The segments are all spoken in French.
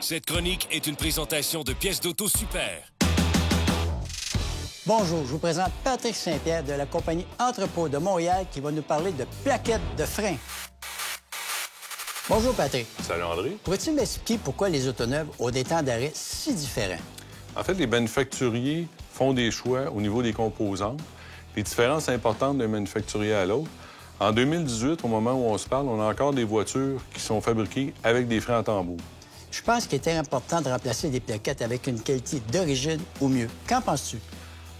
Cette chronique est une présentation de Pièces d'Auto Super. Bonjour, je vous présente Patrick Saint-Pierre de la compagnie Entrepôt de Montréal qui va nous parler de plaquettes de frein. Bonjour Patrick. Salut André. Pourrais-tu m'expliquer pourquoi les autoneuves ont des temps d'arrêt si différents? En fait, les manufacturiers font des choix au niveau des composantes. Les différences importantes d'un manufacturier à l'autre. En 2018, au moment où on se parle, on a encore des voitures qui sont fabriquées avec des freins en tambour. Je pense qu'il était important de remplacer des plaquettes avec une qualité d'origine ou mieux. Qu'en penses-tu?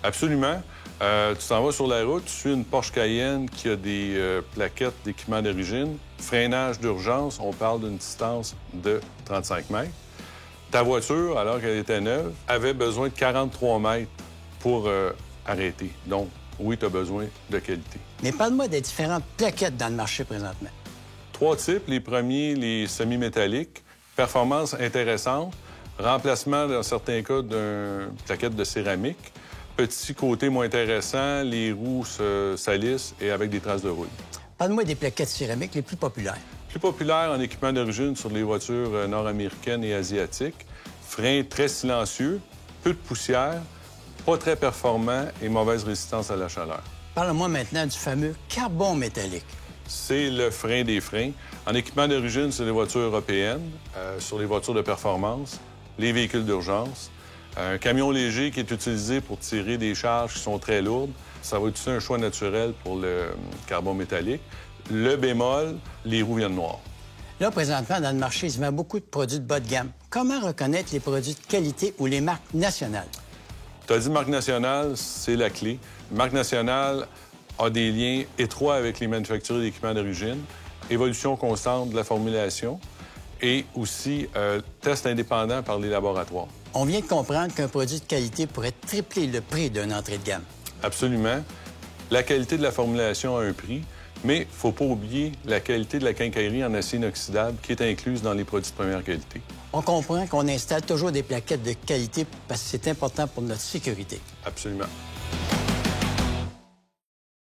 Absolument. Tu t'en vas sur la route, tu suis une Porsche Cayenne qui a des plaquettes d'équipement d'origine. Freinage d'urgence, on parle d'une distance de 35 mètres. Ta voiture, alors qu'elle était neuve, avait besoin de 43 mètres pour arrêter. Donc, oui, tu as besoin de qualité. Mais parle-moi des différentes plaquettes dans le marché présentement. 3 types. Les premiers, les semi-métalliques. Performance intéressante. Remplacement, dans certains cas, d'une plaquette de céramique. Petit côté moins intéressant, les roues se salissent et avec des traces de rouille. Parle-moi des plaquettes céramiques les plus populaires. Plus populaire en équipement d'origine sur les voitures nord-américaines et asiatiques. Frein très silencieux, peu de poussière, pas très performant et mauvaise résistance à la chaleur. Parle-moi maintenant du fameux carbone métallique. C'est le frein des freins. En équipement d'origine, c'est les voitures européennes, sur les voitures de performance, les véhicules d'urgence. Un camion léger qui est utilisé pour tirer des charges qui sont très lourdes, ça va être un choix naturel pour le carbone métallique. Le bémol, les roues viennent noires. Là, présentement, dans le marché, il se vend beaucoup de produits de bas de gamme. Comment reconnaître les produits de qualité ou les marques nationales? Tu as dit marque nationale, c'est la clé. Marque nationale a des liens étroits avec les manufacturiers d'équipements d'origine, évolution constante de la formulation et aussi tests indépendants par les laboratoires. On vient de comprendre qu'un produit de qualité pourrait tripler le prix d'une entrée de gamme. Absolument. La qualité de la formulation a un prix, mais il ne faut pas oublier la qualité de la quincaillerie en acier inoxydable qui est incluse dans les produits de première qualité. On comprend qu'on installe toujours des plaquettes de qualité parce que c'est important pour notre sécurité. Absolument.